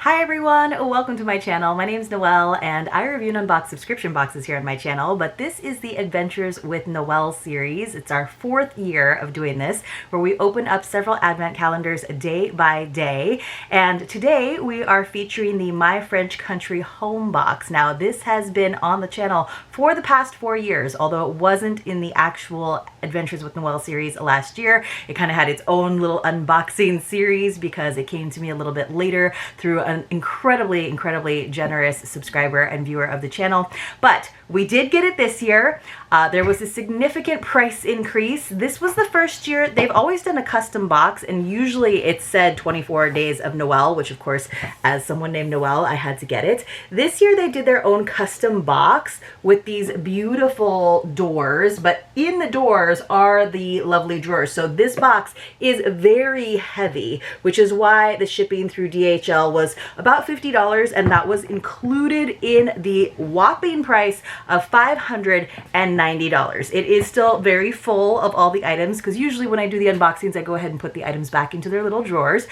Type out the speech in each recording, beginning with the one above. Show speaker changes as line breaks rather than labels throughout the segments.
Hi everyone, welcome to my channel. My name is Noel and I review and unbox subscription boxes here on my channel, but this is the Adventures with Noel series. It's our 4th year of doing this, where we open up several advent calendars day by day. And today we are featuring the My French Country Home box. Now this has been on the channel for the past 4 years, although it wasn't in the actual Adventures with Noel series last year. It kind of had its own little unboxing series because it came to me a little bit later through an incredibly generous subscriber and viewer of the channel. But we did get it this year. There was a significant price increase. This was the first year. They've always done a custom box, and usually it said 24 days of Noel, which of course, as someone named Noel, I had to get it. This year they did their own custom box with these beautiful doors, but in the doors are the lovely drawers. So this box is very heavy, which is why the shipping through DHL was about $50, and that was included in the whopping price of $590. It is still very full of all the items, because usually when I do the unboxings, I go ahead and put the items back into their little drawers.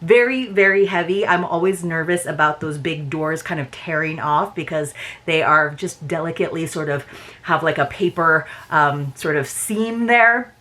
Very heavy. I'm always nervous about those big doors kind of tearing off, because they are just delicately sort of have like a paper sort of seam there.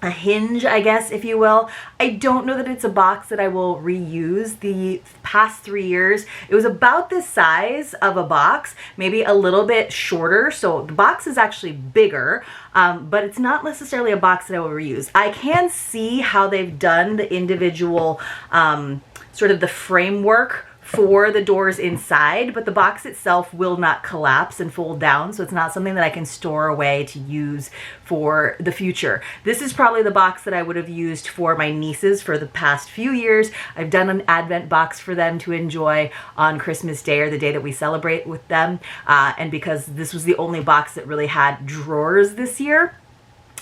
A hinge, I guess, if you will. I don't know that it's a box that I will reuse. The past 3 years, it was about this size of a box, maybe a little bit shorter. So the box is actually bigger, but it's not necessarily a box that I will reuse. I can see how they've done the individual sort of the framework for the doors inside, but the box itself will not collapse and fold down, so it's not something that I can store away to use for the future. This is probably the box that I would have used for my nieces for the past few years. I've done an advent box for them to enjoy on Christmas Day, or the day that we celebrate with them, and because this was the only box that really had drawers this year,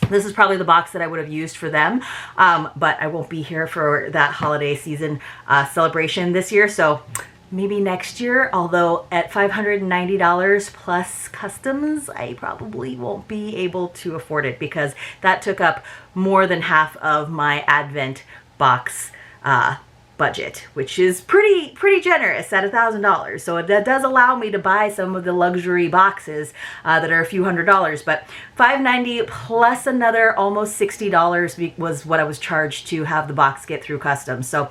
this is probably the box that I would have used for them, but I won't be here for that holiday season celebration this year, so maybe next year. Although at $590 plus customs, I probably won't be able to afford it, because that took up more than half of my Advent box budget, which is pretty generous at $1,000. So that does allow me to buy some of the luxury boxes that are a few $100s, but $590 plus another almost $60 was what I was charged to have the box get through customs. So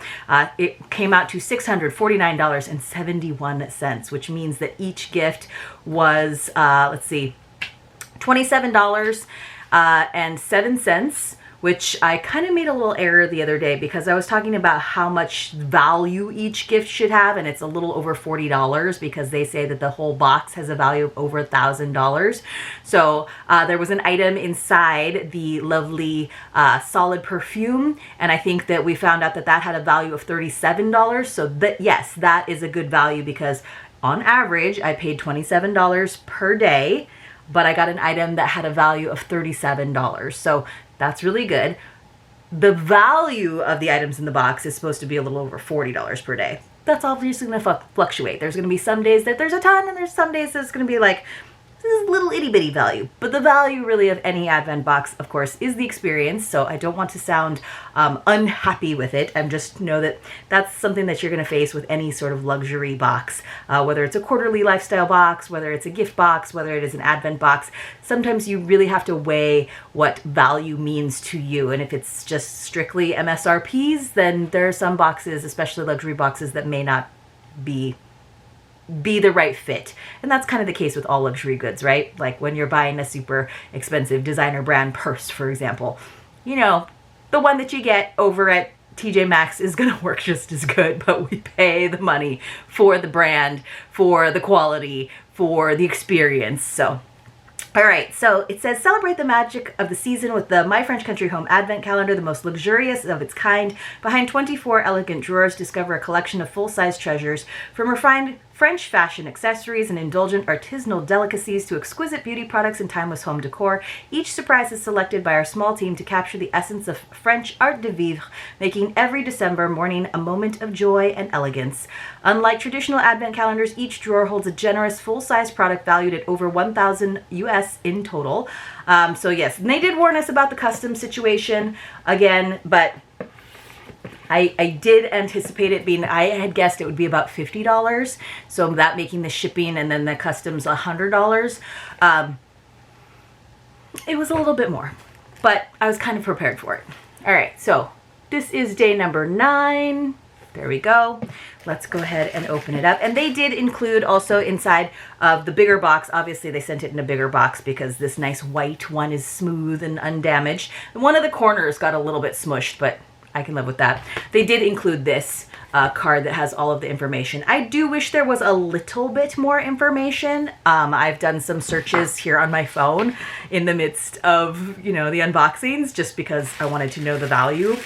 it came out to $649.71, which means that each gift was, let's see, $27.07, which I kind of made a little error the other day, because I was talking about how much value each gift should have, and it's a little over $40, because they say that the whole box has a value of over $1,000. So there was an item inside, the lovely solid perfume, and I think that we found out that that had a value of $37. So that, yes, that is a good value, because on average I paid $27 per day, but I got an item that had a value of $37. So that's really good. The value of the items in the box is supposed to be a little over $40 per day. That's obviously going to fluctuate. There's going to be some days that there's a ton, and there's some days that's going to be like, this is little itty bitty value. But the value really of any Advent box, of course, is the experience. So I don't want to sound unhappy with it. And just know that that's something that you're going to face with any sort of luxury box, whether it's a quarterly lifestyle box, whether it's a gift box, whether it is an Advent box. Sometimes you really have to weigh what value means to you. And if it's just strictly MSRPs, then there are some boxes, especially luxury boxes, that may not be the right fit. And that's kind of the case with all luxury goods, right? Like when you're buying a super expensive designer brand purse, for example, you know, the one that you get over at TJ Maxx is going to work just as good, but we pay the money for the brand, for the quality, for the experience. So all right, so it says, celebrate the magic of the season with the My French Country Home Advent Calendar, the most luxurious of its kind. Behind 24 elegant drawers, discover a collection of full-size treasures, from refined French fashion accessories and indulgent artisanal delicacies to exquisite beauty products and timeless home decor. Each surprise is selected by our small team to capture the essence of French art de vivre, making every December morning a moment of joy and elegance. Unlike traditional Advent calendars, each drawer holds a generous full-size product valued at over $1,000 US in total. So yes, and they did warn us about the custom situation again, but I did anticipate it being, I had guessed it would be about $50. So that making the shipping and then the customs $100. It was a little bit more, but I was kind of prepared for it. All right, so this is day number 9. There we go. Let's go ahead and open it up. And they did include also inside of the bigger box, obviously they sent it in a bigger box because this nice white one is smooth and undamaged. One of the corners got a little bit smushed, but I can live with that. They did include this card that has all of the information. I do wish there was a little bit more information. I've done some searches here on my phone in the midst of, you know, the unboxings, just because I wanted to know the value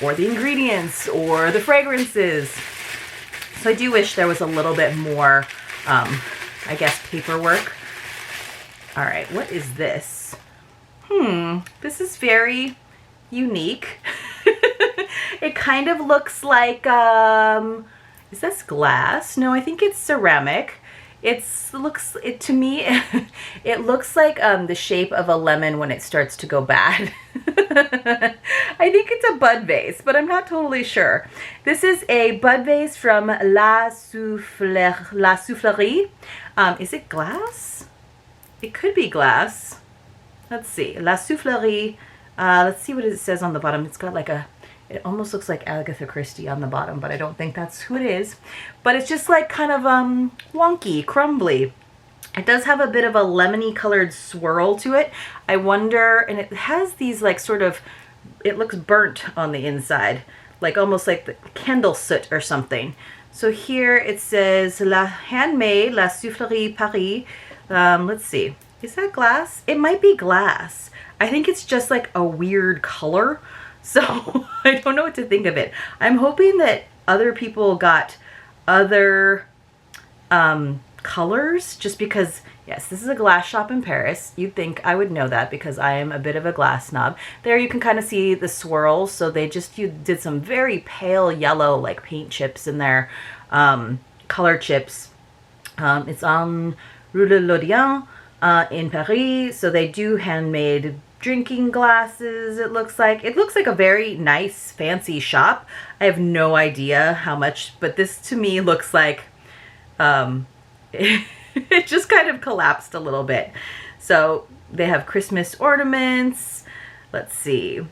or the ingredients or the fragrances. So I do wish there was a little bit more, I guess, paperwork. All right, what is this? This is very unique. It kind of looks like, is this glass? No, I think it's ceramic. To me, it looks like the shape of a lemon when it starts to go bad. I think it's a bud vase, but I'm not totally sure. This is a bud vase from La Soufflerie. Is it glass? It could be glass. Let's see. La Soufflerie. Let's see what it says on the bottom. It's got like it almost looks like Agatha Christie on the bottom, but I don't think that's who it is. But it's just like kind of wonky, crumbly. It does have a bit of a lemony colored swirl to it. I wonder, and it has these like sort of, it looks burnt on the inside, like almost like the candle soot or something. So here it says La Handmade, La Soufflerie Paris. Let's see, is that glass? It might be glass. I think it's just like a weird color. So I don't know what to think of it. I'm hoping that other people got other colors, just because, yes, this is a glass shop in Paris. You'd think I would know that because I am a bit of a glass snob. There you can kind of see the swirls. So they just did some very pale yellow like paint chips in there, color chips. It's on Rue de l'Odéon in Paris. So they do handmade drinking glasses. It looks like a very nice fancy shop. I have no idea how much, but this to me looks like it just kind of collapsed a little bit. So they have Christmas ornaments. Let's see.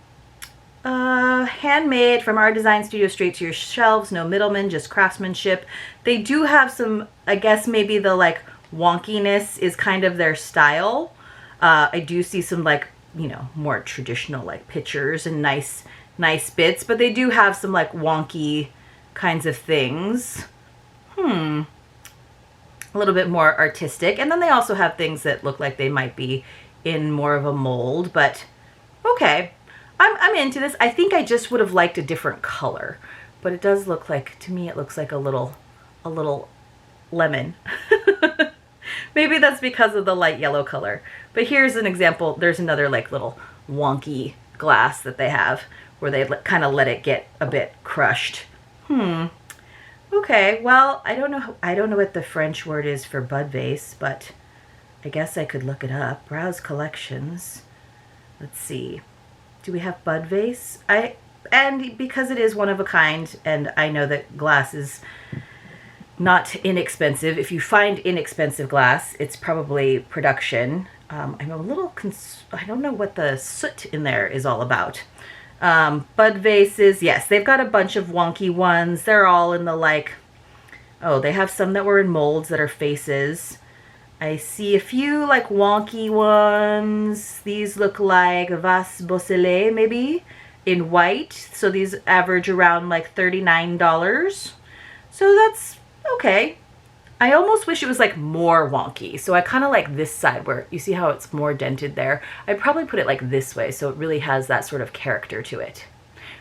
Handmade from our design studio straight to your shelves. No middleman, just craftsmanship. They do have some, I guess maybe the like wonkiness is kind of their style. I do see some like, you know, more traditional like pictures and nice bits, but they do have some like wonky kinds of things. A little bit more artistic. And then they also have things that look like they might be in more of a mold, but okay. I'm into this. I think I just would have liked a different color, but it does look like, to me, it looks like a little lemon. Maybe that's because of the light yellow color. But here's an example. There's another like little wonky glass that they have where they kind of let it get a bit crushed. Okay, well, I don't know what the French word is for bud vase, but I guess I could look it up. Browse collections. Let's see. Do we have bud vase? And because it is one of a kind, and I know that glass is not inexpensive. If you find inexpensive glass, it's probably production. I'm a little, I don't know what the soot in there is all about. Bud vases, yes, they've got a bunch of wonky ones. They're all in the like, oh, they have some that were in molds that are faces. I see a few like wonky ones. These look like Vas Bosselé maybe in white. So these average around like $39. So that's okay. I almost wish it was like more wonky. So I kind of like this side where you see how it's more dented there. I'd probably put it like this way so it really has that sort of character to it.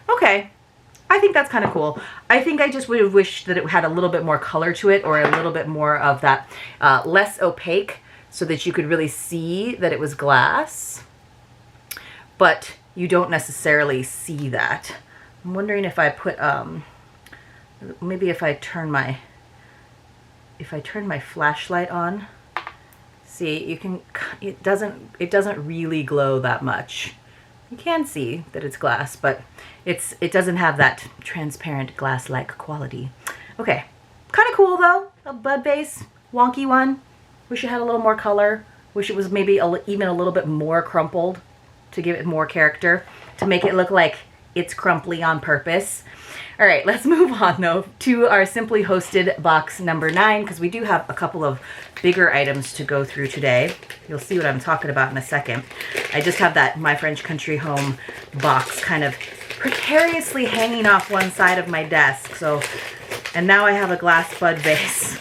Okay, I think that's kind of cool. I think I just would have wished that it had a little bit more color to it or a little bit more of that less opaque so that you could really see that it was glass. But you don't necessarily see that. I'm wondering if I put, maybe if I turn my flashlight on, see, you can, it doesn't really glow that much. You can see that it's glass, but it doesn't have that transparent glass-like quality. Okay, kind of cool though. A bud base, wonky one. Wish it had a little more color. Wish it was maybe even a little bit more crumpled to give it more character, to make it look like it's crumply on purpose. All right, let's move on though to our Simply Hosted box number 9, because we do have a couple of bigger items to go through today. You'll see what I'm talking about in a second. I just have that My French Country Home box kind of precariously hanging off one side of my desk. And now I have a glass bud vase.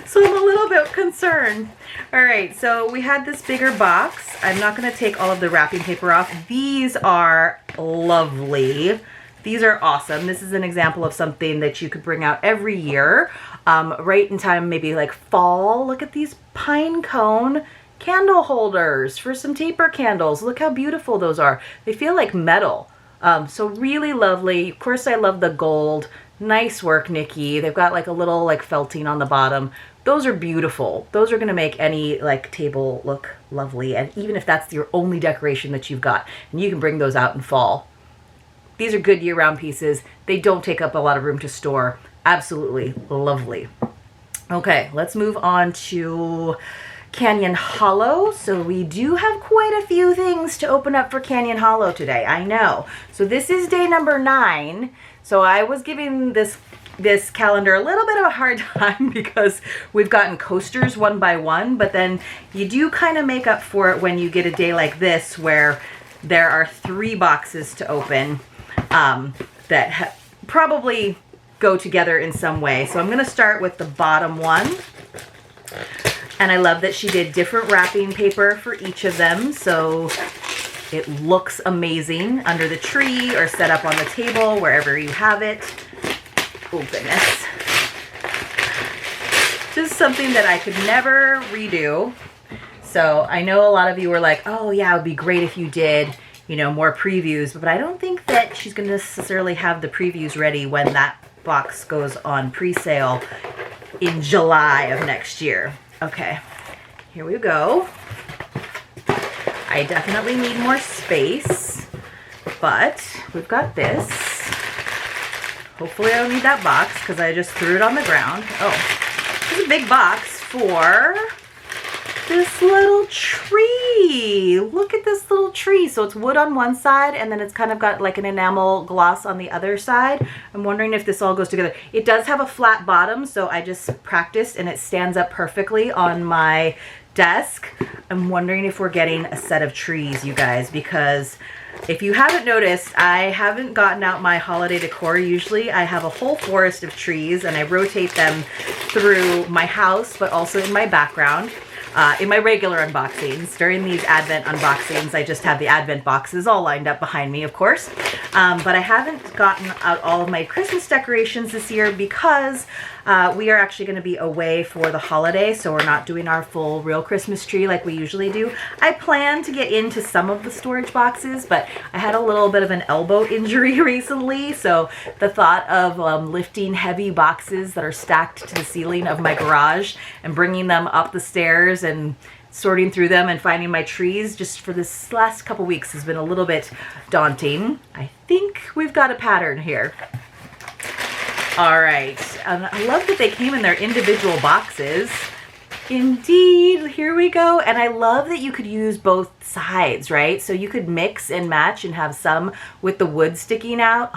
So I'm a little bit concerned. All right, so we had this bigger box. I'm not gonna take all of the wrapping paper off. These are lovely. These are awesome. This is an example of something that you could bring out every year, right in time, maybe like fall. Look at these pine cone candle holders for some taper candles. Look how beautiful those are. They feel like metal. So really lovely. Of course, I love the gold. Nice work, Nikki. They've got like a little like felting on the bottom. Those are beautiful. Those are gonna make any like table look lovely. And even if that's your only decoration that you've got, and you can bring those out in fall. These are good year-round pieces. They don't take up a lot of room to store. Absolutely lovely. Okay, let's move on to Canyon Hollow. So we do have quite a few things to open up for Canyon Hollow today, I know. So this is day number 9. So I was giving this calendar a little bit of a hard time because we've gotten coasters one by one, but then you do kind of make up for it when you get a day like this where there are 3 boxes to open that probably go together in some way. So I'm going to start with the bottom one. And I love that she did different wrapping paper for each of them. So it looks amazing under the tree or set up on the table, wherever you have it. Oh, goodness. Just something that I could never redo. So I know a lot of you were like, oh yeah, it would be great if you did, you know, more previews, but I don't think that she's going to necessarily have the previews ready when that box goes on pre-sale in July of next year. Okay, here we go. I definitely need more space, but we've got this. Hopefully I don't need that box because I just threw it on the ground. Oh, it's a big box for this little tree. Look at this little tree. So it's wood on one side and then it's kind of got like an enamel gloss on the other side. I'm wondering if this all goes together. It does have a flat bottom, so I just practiced and it stands up perfectly on my desk. I'm wondering if we're getting a set of trees, you guys, because if you haven't noticed, I haven't gotten out my holiday decor. Usually I have a whole forest of trees and I rotate them through my house, but also in my background. In my regular unboxings, during these Advent unboxings, I just have the Advent boxes all lined up behind me, of course. But I haven't gotten out all of my Christmas decorations this year because we are actually going to be away for the holiday, so we're not doing our full real Christmas tree like we usually do. I plan to get into some of the storage boxes, but I had a little bit of an elbow injury recently, so the thought of lifting heavy boxes that are stacked to the ceiling of my garage and bringing them up the stairs and sorting through them and finding my trees just for this last couple weeks has been a little bit daunting. I think we've got a pattern here. All right, I love that they came in their individual boxes. Indeed, here we go. And I love that you could use both sides, right? So you could mix and match and have some with the wood sticking out,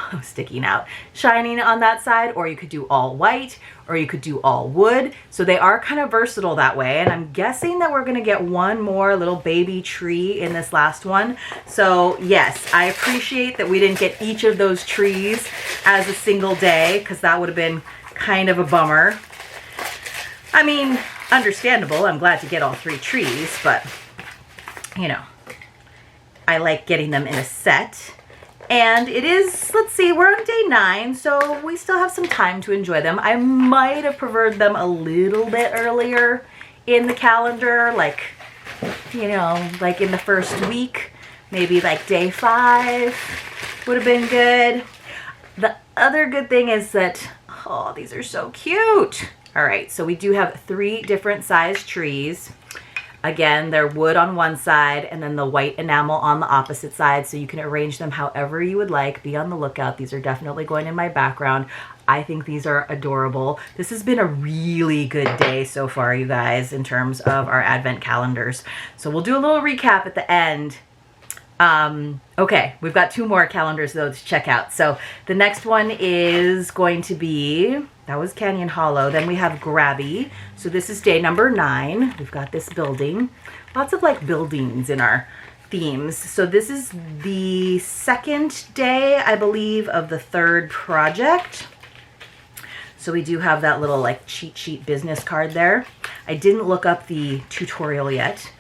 shining on that side, or you could do all white, or you could do all wood. So they are kind of versatile that way. And I'm guessing that we're gonna get one more little baby tree in this last one. So yes, I appreciate that we didn't get each of those trees as a single day, because that would have been kind of a bummer. I mean, understandable. I'm glad to get all 3 trees, but you know, I like getting them in a set. And it is, let's see, we're on day 9, so we still have some time to enjoy them. I might have preferred them a little bit earlier in the calendar, like, you know, like in the first week, maybe like day 5 would have been good. The other good thing is that, oh, these are so cute. All right, so we do have 3 different size trees. Again, they're wood on one side and then the white enamel on the opposite side, so you can arrange them however you would like. Be on the lookout. These are definitely going in my background. I think these are adorable. This has been a really good day so far, you guys, in terms of our advent calendars. So we'll do a little recap at the end. Okay, we've got 2 more calendars though to check out. So the next one is going to be, that was Canyon Hollow. Then we have Grabie. So this is day number 9. We've got this building. Lots of like buildings in our themes. So this is the 2nd day, I believe, of the 3rd project. So we do have that little like cheat sheet business card there. I didn't look up the tutorial yet.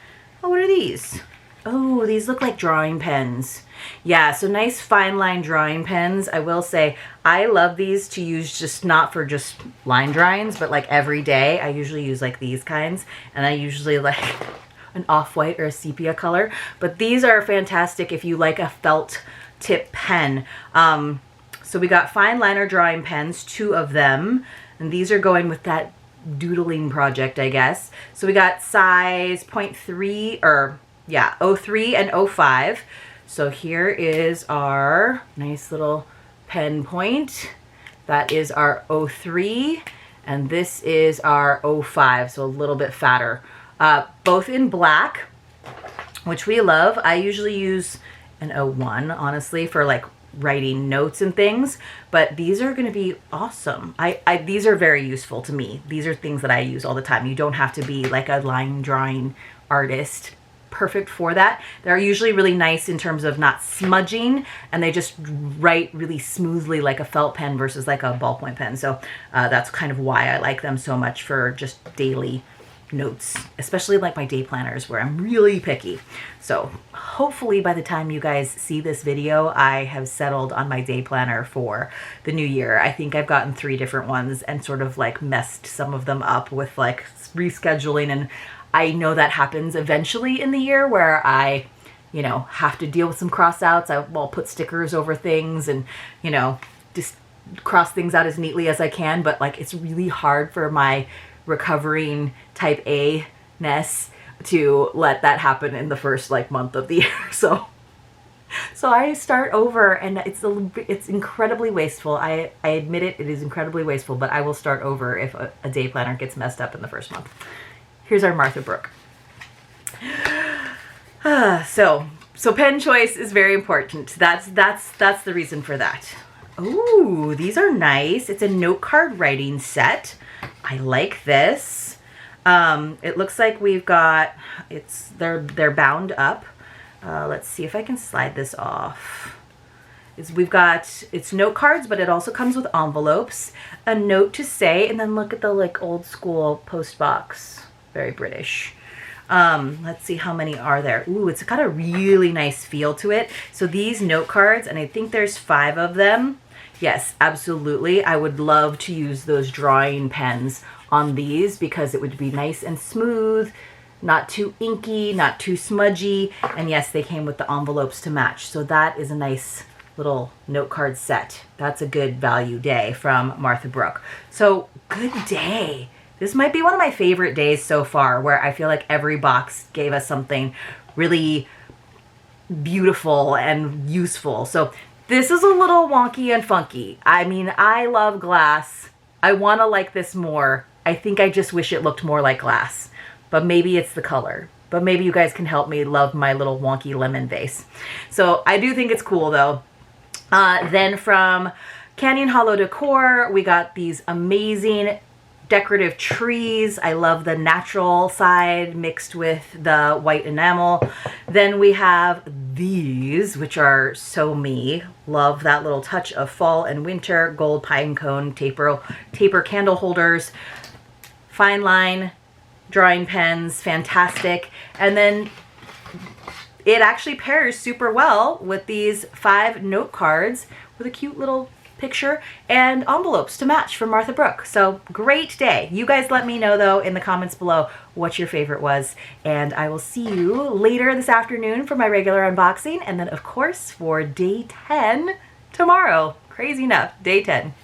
Oh, what are these? Oh, these look like drawing pens. Yeah, so nice fine line drawing pens. I will say I love these to use just not for just line drawings, but like every day. I usually use like these kinds, and I usually like an off-white or a sepia color. But these are fantastic if you like a felt tip pen. So we got fine liner drawing pens, 2 of them, and these are going with that doodling project, I guess. So we got size 0.3 or yeah, 03 and 05. So here is our nice little pen point. That is our 03, and this is our 05, so a little bit fatter. Both in black, which we love. I usually use an 01, honestly, for like writing notes and things, but these are going to be awesome. These are very useful to me. These are things that I use all the time. You don't have to be like a line drawing artist. Perfect for that. They're usually really nice in terms of not smudging, and they just write really smoothly like a felt pen versus like a ballpoint pen. So that's kind of why I like them so much for just daily notes, especially like my day planners where I'm really picky. So hopefully by the time you guys see this video, I have settled on my day planner for the new year. I think I've gotten 3 different ones and sort of like messed some of them up with like rescheduling, and I know that happens eventually in the year where I, you know, have to deal with some cross outs. I'll put stickers over things and, you know, just cross things out as neatly as I can, but like it's really hard for my recovering type A-ness to let that happen in the first like month of the year. So I start over, and it's incredibly wasteful. I admit it is incredibly wasteful, but I will start over if a day planner gets messed up in the first month. Here's our Martha Brook. So pen choice is very important. That's the reason for that. Ooh, these are nice. It's a note card writing set. I like this. It looks like we've got, they're bound up. Let's see if I can slide this off. It's note cards, but it also comes with envelopes, a note to say, and then look at the like old school post box. Very British. Let's see how many are there. Ooh, it's got a really nice feel to it. So these note cards, and I think there's 5 of them. Yes, absolutely. I would love to use those drawing pens on these because it would be nice and smooth, not too inky, not too smudgy. And yes, they came with the envelopes to match. So that is a nice little note card set. That's a good value day from Martha Brook. So good day. This might be one of my favorite days so far, where I feel like every box gave us something really beautiful and useful. So this is a little wonky and funky. I mean, I love glass. I want to like this more. I think I just wish it looked more like glass, but maybe it's the color. But maybe you guys can help me love my little wonky lemon vase. So I do think it's cool though. Then from Canyon Hollow Décor, we got these amazing decorative trees. I love the natural side mixed with the white enamel. Then we have these, which are so me. Love that little touch of fall and winter. Gold pine cone taper candle holders, fine line drawing pens, fantastic. And then it actually pairs super well with these 5 note cards with a cute little picture and envelopes to match from Martha Brook. So great day. You guys let me know though in the comments below what your favorite was, and I will see you later this afternoon for my regular unboxing, and then of course for day 10 tomorrow. Crazy enough, day 10.